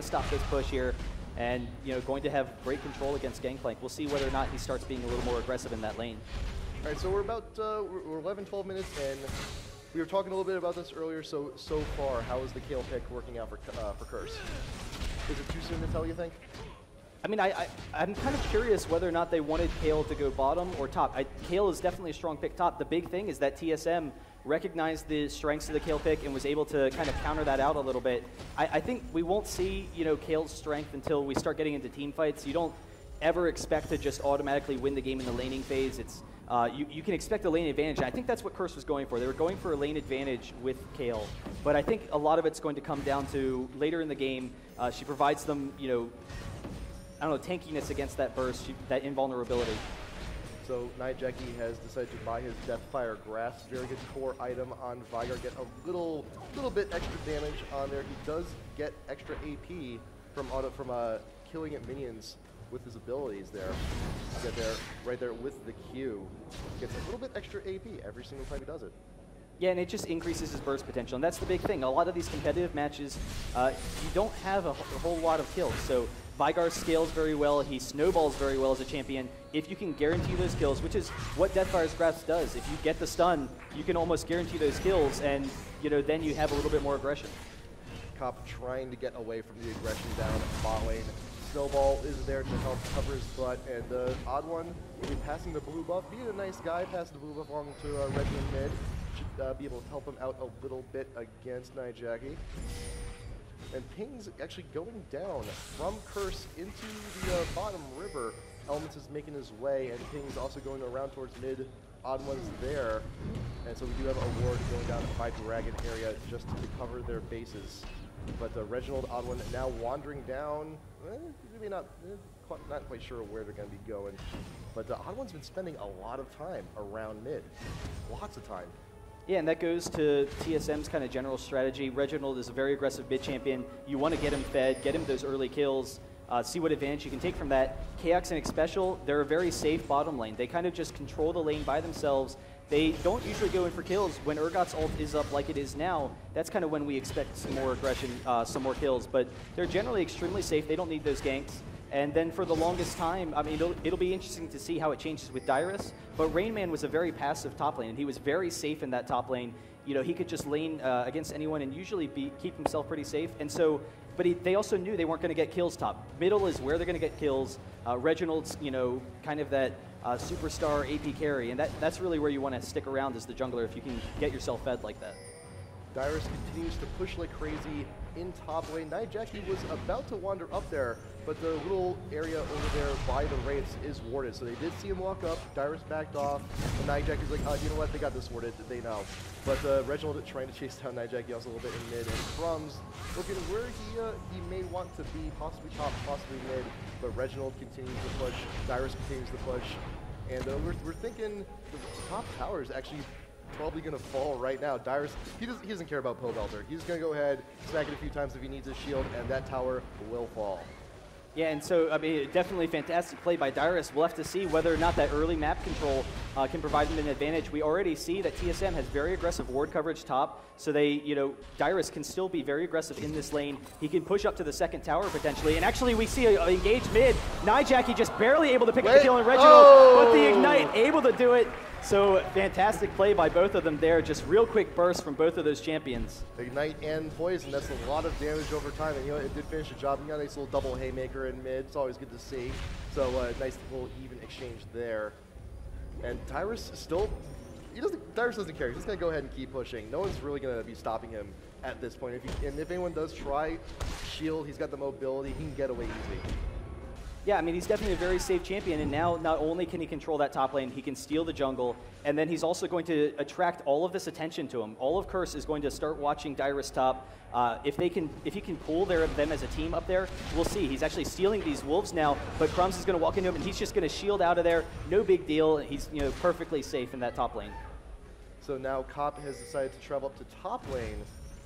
stop this push here, and going to have great control against Gangplank. We'll see whether or not he starts being a little more aggressive in that lane. All right, so we're 11, 12 minutes in. We were talking a little bit about this earlier. So far, how is the Kale pick working out for Curse? Is it too soon to tell, you think? I mean, I'm kind of curious whether or not they wanted Kale to go bottom or top. Kale is definitely a strong pick top. The big thing is that TSM recognized the strengths of the Kale pick and was able to kind of counter that out a little bit. I think we won't see, Kale's strength until we start getting into team fights. You don't ever expect to just automatically win the game in the laning phase. It's you can expect a lane advantage, and I think that's what Curse was going for. They were going for a lane advantage with Kale, but I think a lot of it's going to come down to later in the game. She provides them, I don't know, tankiness against that burst, that invulnerability. So Nightjackie has decided to buy his Deathfire Grasp, very good core item on Vigar, get a little bit extra damage on there. He does get extra AP from killing at minions with his abilities there. Get there, right there with the Q. Gets a little bit extra AP every single time he does it. Yeah, and it just increases his burst potential, and that's the big thing. A lot of these competitive matches, you don't have a whole lot of kills, so Vigar scales very well, he snowballs very well as a champion. If you can guarantee those kills, which is what Deathfire's Grasp does, if you get the stun, you can almost guarantee those kills, and then you have a little bit more aggression. Cop trying to get away from the aggression down at bot lane. Snowball is there to help cover his butt, and Odd One will be passing the blue buff, being a nice guy, passing the blue buff along to Reggie in mid. Should be able to help him out a little bit against Nightjackie. And Ping's actually going down from Curse into the bottom river. Elements is making his way, and Ping's also going around towards mid. Odd One's there. And so we do have a ward going down by Dragon area just to cover their bases. But Reginald, Odd One now wandering down. Maybe not quite sure where they're going to be going. But Odd One's been spending a lot of time around mid. Lots of time. Yeah, and that goes to TSM's kind of general strategy. Reginald is a very aggressive mid champion. You want to get him fed, get him those early kills, see what advantage you can take from that. KX and Xpecial, they're a very safe bottom lane. They kind of just control the lane by themselves. They don't usually go in for kills. When Urgot's ult is up like it is now, that's kind of when we expect some more aggression, some more kills. But they're generally extremely safe. They don't need those ganks. And then for the longest time, I mean, it'll be interesting to see how it changes with Dyrus. But Rain Man was a very passive top lane, and he was very safe in that top lane. He could just lane against anyone and usually keep himself pretty safe. And so, but they also knew they weren't going to get kills top. Middle is where they're going to get kills. Reginald's, kind of that superstar AP carry, and that's really where you want to stick around as the jungler if you can get yourself fed like that. Dyrus continues to push like crazy in top lane. Nightjackie was about to wander up there, but the little area over there by the Wraiths is warded. So they did see him walk up, Dyrus backed off, and Nightjackie's like, you know what, they got this warded, they know. But Reginald trying to chase down Nightjackie also a little bit in mid, and Crumbs looking where he may want to be, possibly top, possibly mid, but Reginald continues to push, Dyrus continues to push, and we're thinking the top tower is actually probably going to fall right now. Dyrus, he doesn't care about Pill Belter. He's going to go ahead, smack it a few times if he needs his shield, and that tower will fall. Yeah, and so, I mean, definitely fantastic play by Dyrus. We'll have to see whether or not that early map control can provide them an advantage. We already see that TSM has very aggressive ward coverage top, so Dyrus can still be very aggressive in this lane. He can push up to the second tower potentially, and actually we see a engaged mid. Nightjackie just barely able to pick up the kill on Reginald, but the Ignite able to do it. So fantastic play by both of them there. Just real quick burst from both of those champions. Ignite and Poison, that's a lot of damage over time. And it did finish the job. You got a nice little double haymaker in mid. It's always good to see. So nice little even exchange there. And Dyrus still, Dyrus doesn't care. He's just going to go ahead and keep pushing. No one's really going to be stopping him at this point. If anyone does try shield, he's got the mobility. He can get away easy. Yeah, I mean, he's definitely a very safe champion, and now not only can he control that top lane, he can steal the jungle, and then he's also going to attract all of this attention to him. All of Curse is going to start watching Dyrus top. If he can pull them as a team up there, we'll see. He's actually stealing these wolves now, but Crumbs is going to walk into him, and he's just going to shield out of there. No big deal. He's perfectly safe in that top lane. So now Cop has decided to travel up to top lane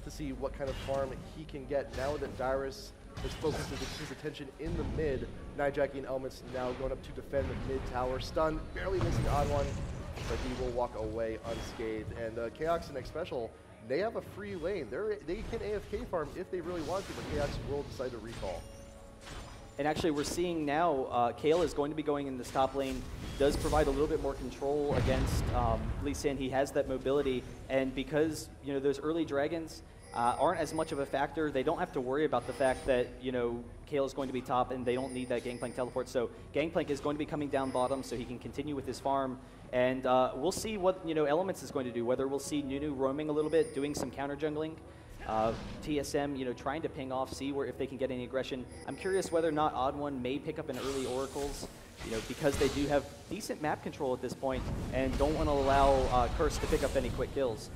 to see what kind of farm he can get now that Dyrus is focused his attention in the mid. Nightjackie and Elements now going up to defend the mid tower. Stun, barely missing Odd One, but he will walk away unscathed. And Chaos and Xpecial they have a free lane. They can AFK farm if they really want to, but Chaos will decide to recall. And actually, we're seeing now, Kale is going to be going in this top lane, does provide a little bit more control against Lee Sin. He has that mobility, and because, you know, those early dragons aren't as much of a factor, they don't have to worry about the fact that, you know, Kale is going to be top and they don't need that Gangplank teleport. So Gangplank is going to be coming down bottom so he can continue with his farm. And we'll see what, you know, Elements is going to do, whether we'll see Nunu roaming a little bit, doing some counter jungling. TSM, you know, trying to ping off, see where if they can get any aggression. I'm curious whether or not Odd One may pick up an early Oracles, you know, because they do have decent map control at this point and don't want to allow Curse to pick up any quick kills.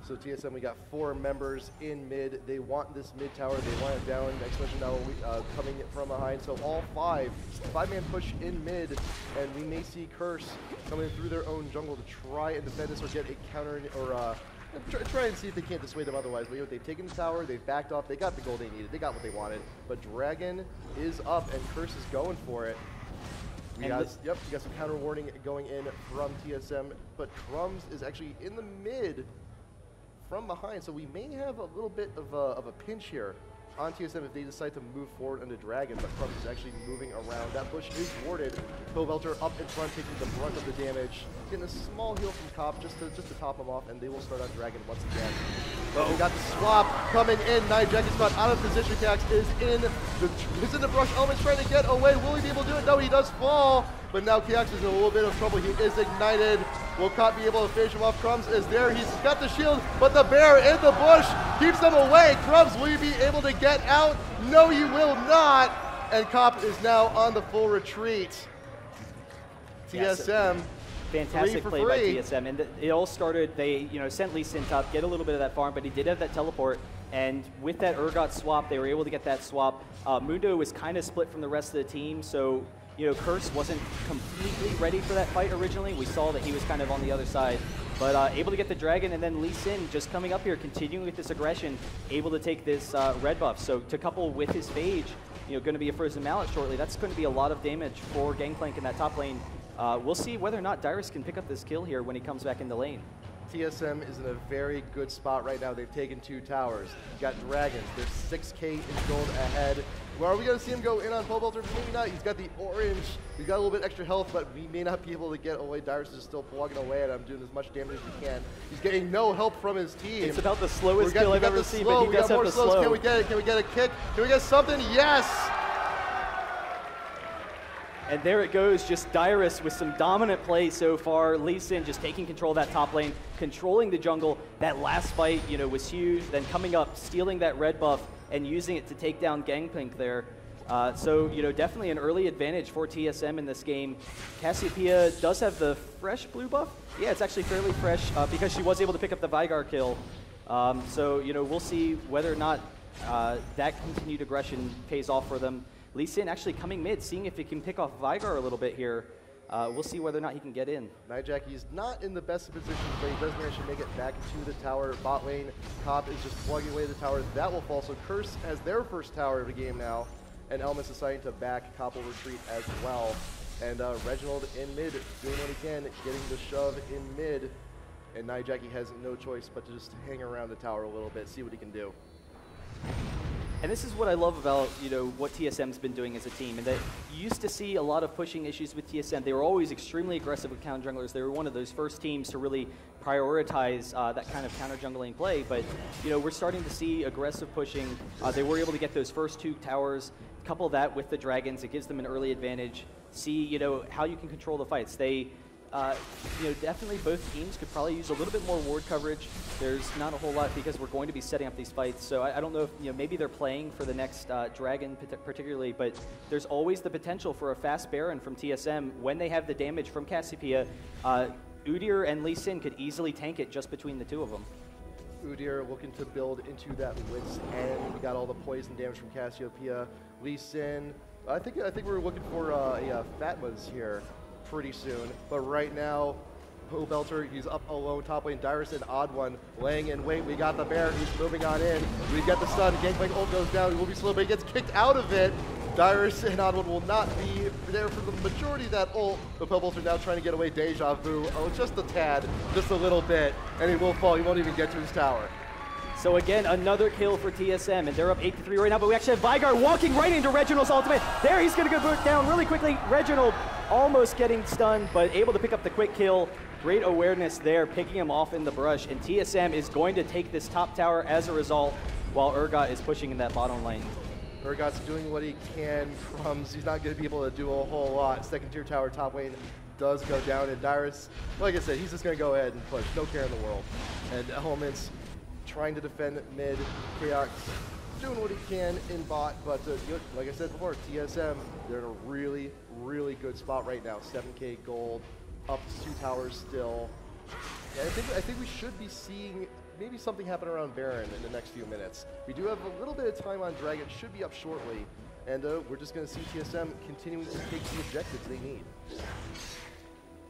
So TSM, we got 4 members in mid. They want this mid tower. They want it down. Next mission now coming from behind. So all 5-man push in mid, and we may see Curse coming through their own jungle to try and defend this or get a counter or try and see if they can't dissuade them otherwise. But you know, they've taken the tower, they've backed off, they got the gold they needed, they got what they wanted. But Dragon is up and Curse is going for it. We got some counter warning going in from TSM, but Crumbs is actually in the mid from behind, so we may have a little bit of a pinch here on TSM if they decide to move forward into Dragon, but Crumbs is actually moving around. That bush is warded. Pobelter up in front, taking the brunt of the damage. Getting a small heal from Cop just to top him off, and they will start on Dragon once again. But we got the swap coming in. Nijak is caught out of position. Cax is in the brush. Element's trying to get away. Will he be able to do it? No, he does fall. But now Kiax is in a little bit of trouble. He is ignited. Will Cop be able to finish him off? Crumbs is there. He's got the shield, but the bear in the bush keeps them away. Crumbs, will you be able to get out? No, you will not. And Cop is now on the full retreat. TSM. Fantastic play by TSM, and it all started, they, you know, sent Lee Sin top, get a little bit of that farm, but he did have that teleport, and with that Urgot swap, they were able to get that swap. Mundo was kind of split from the rest of the team, so, you know, Curse wasn't completely ready for that fight originally. We saw that he was kind of on the other side, but able to get the Dragon, and then Lee Sin just coming up here, continuing with this aggression, able to take this red buff. So to couple with his Phage, you know, going to be a Frozen Mallet shortly, that's going to be a lot of damage for Gangplank in that top lane. We'll see whether or not Dyrus can pick up this kill here when he comes back in the lane. TSM is in a very good spot right now. They've taken 2 towers. You've got Dragons. They're 6K in gold ahead. Well, are we going to see him go in on Pobelter? Maybe not. He's got the orange. He's got a little bit extra health, but we may not be able to get away. Dyrus is still plugging away at him, doing as much damage as he can. He's getting no help from his team. It's about the slowest kill I've ever seen, but he does have the slow. Can we get it? Can we get a kick? Can we get something? Yes! And there it goes, just Dyrus with some dominant play so far. Lee Sin just taking control of that top lane, controlling the jungle. That last fight, you know, was huge. Then coming up, stealing that red buff and using it to take down Gangplank there. So, you know, definitely an early advantage for TSM in this game. Cassiopeia does have the fresh blue buff. Yeah, it's actually fairly fresh because she was able to pick up the Vygar kill. So, you know, we'll see whether or not that continued aggression pays off for them. Lee Sin actually coming mid, seeing if he can pick off Vygar a little bit here. We'll see whether or not he can get in. Nijak, he's not in the best of positions, but he does manage to make it back into the tower. Bot lane, Cop is just plugging away the tower. That will fall. So Curse has their first tower of the game now, and Elements deciding to back. Cop will retreat as well. And Reginald in mid, doing what he can, getting the shove in mid. And Nijak, has no choice but to just hang around the tower a little bit, see what he can do. And this is what I love about, you know, what TSM's been doing as a team, and that you used to see a lot of pushing issues with TSM. They were always extremely aggressive with counter junglers. They were one of those first teams to really prioritize that kind of counter jungling play, but, you know, we're starting to see aggressive pushing. They were able to get those first 2 towers, couple that with the Dragons, it gives them an early advantage. See, you know, how you can control the fights. They, you know, definitely both teams could probably use a little bit more ward coverage. There's not a whole lot because we're going to be setting up these fights. So I don't know if, you know, maybe they're playing for the next Dragon particularly, but there's always the potential for a fast Baron from TSM when they have the damage from Cassiopeia. Udyr and Lee Sin could easily tank it just between the 2 of them. Udyr looking to build into that Wit's End. We got all the poison damage from Cassiopeia. Lee Sin, I think we're looking for a Fatmas here pretty soon, but right now, Pobelter, he's up alone, top lane, Dyrus and Odd One laying in wait. We got the bear, he's moving on in. We get the stun, Gangplank ult goes down, he will be slow, but he gets kicked out of it. Dyrus and Odd One will not be there for the majority of that ult, but Pobelter now trying to get away. Deja vu, oh, just a tad, just a little bit, and he will fall, he won't even get to his tower. So again, another kill for TSM, and they're up 8-3 right now, but we actually have Vygar walking right into Reginald's ultimate. There, he's gonna go down really quickly. Reginald almost getting stunned, but able to pick up the quick kill. Great awareness there, picking him off in the brush, and TSM is going to take this top tower as a result, while Urgot is pushing in that bottom lane. Urgot's doing what he can. Crumbs, he's not gonna be able to do a whole lot. Second tier tower top lane does go down, and Dyrus, like I said, he's just gonna go ahead and push, no care in the world. And Elements trying to defend mid, Chaos doing what he can in bot, but like I said before, TSM, they're in a really, really good spot right now. 7K gold, up to 2 towers still. And I think we should be seeing maybe something happen around Baron in the next few minutes. We do have a little bit of time on Dragon, should be up shortly, and we're just gonna see TSM continuing to take the objectives they need.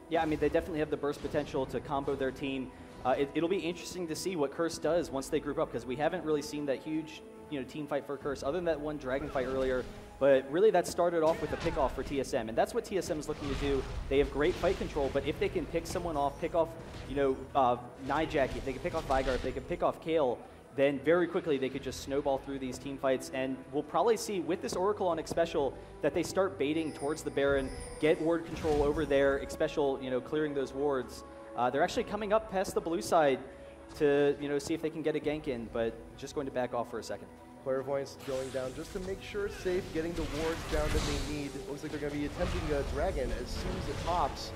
Yeah, I mean, they definitely have the burst potential to combo their team. It'll be interesting to see what Curse does once they group up, because we haven't really seen that huge team fight for Curse, other than that one Dragon fight earlier. But really, that started off with a pick-off for TSM, and that's what TSM is looking to do. They have great fight control, but if they can pick someone off, pick off, Nijaki, if they can pick off Vygar, if they can pick off Kale, then very quickly they could just snowball through these team fights. And we'll probably see with this Oracle on Xpecial that they start baiting towards the Baron, get ward control over there, Xpecial, clearing those wards. They're actually coming up past the blue side to see if they can get a gank in, but just going to back off for a second. Clairvoyance going down just to make sure it's safe, getting the wards down that they need. It looks like they're going to be attempting a Dragon as soon as it pops.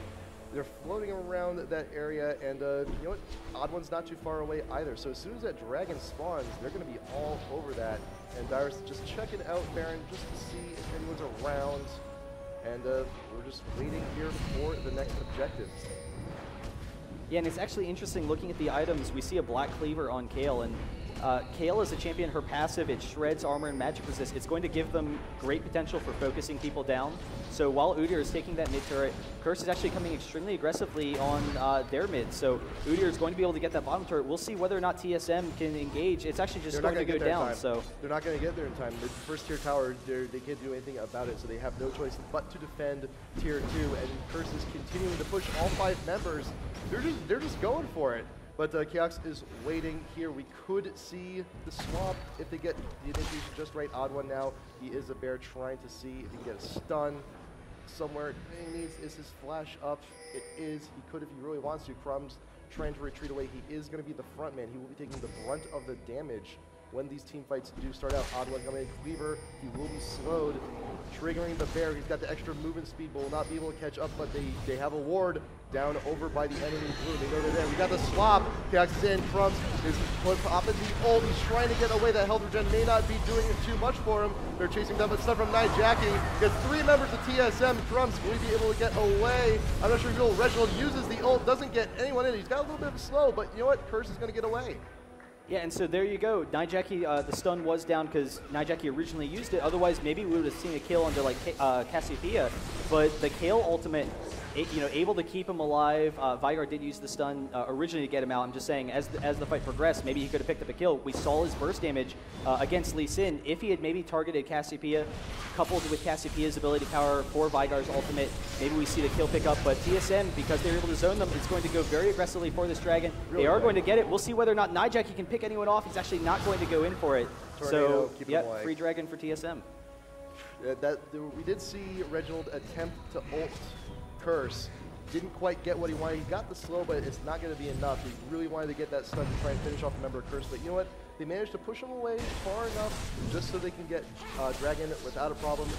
They're floating around that area, and you know what? Odd One's not too far away either. So as soon as that Dragon spawns, they're going to be all over that. And Dyrus just checking out Baron just to see if anyone's around. And we're just waiting here for the next objective. Yeah, and it's actually interesting looking at the items. We see a Black Cleaver on Kale, and Kale is a champion. Her passive, it shreds armor and magic resist. It's going to give them great potential for focusing people down. So while Udyr is taking that mid turret, Curse is actually coming extremely aggressively on their mid. So Udyr is going to be able to get that bottom turret. We'll see whether or not TSM can engage. It's actually just going to go down. So they're not going to get there in time. The first tier tower, they can't do anything about it, so they have no choice but to defend tier 2. And Curse is continuing to push all 5 members. They're just going for it. But Chaos is waiting here. We could see the swap if they get the initiation just right. Odd One now. He is a bear trying to see if he can get a stun somewhere. He needs is his flash up. It is. He could if he really wants to. Crumbs trying to retreat away. He is going to be the front man. He will be taking the brunt of the damage when these team fights do start out. Odd One coming in. Cleaver. He will be slowed. Triggering the bear. He's got the extra movement speed, but will not be able to catch up. But they have a ward down over by the enemy blue. They know they're there. We got the swap. Chaos is in. Crumbs is popping the ult. He's trying to get away. That health regen may not be doing too much for him. They're chasing down, but stuff from Nijaki. Gets 3 members of TSM. Crumbs will be able to get away. I'm not sure if Reginald uses the ult. Doesn't get anyone in. He's got a little bit of a slow, but you know what? Curse is going to get away. yeah, and so there you go. Nijaki, the stun was down because Nijaki originally used it. Otherwise, maybe we would have seen a kill under like Cassiopeia. But the Kale ultimate, able to keep him alive. Vygar did use the stun originally to get him out. I'm just saying, as the fight progressed, maybe he could have picked up a kill. We saw his burst damage against Lee Sin. If he had maybe targeted Cassiopeia, coupled with Cassiopeia's ability power for Vygar's ultimate, maybe we see the kill pick up. But TSM, because they're able to zone them, is going to go very aggressively for this Dragon. Really they are going to get it. We'll see whether or not Nijaki can pick anyone off. He's actually not going to go in for it. Tornado, so, yeah, free Dragon for TSM. We did see Reginald attempt to ult Curse. Didn't quite get what he wanted. He got the slow, but it's not going to be enough. He really wanted to get that stun to try and finish off the member of Curse. But you know what? They managed to push him away far enough just so they can get Dragon without a problem.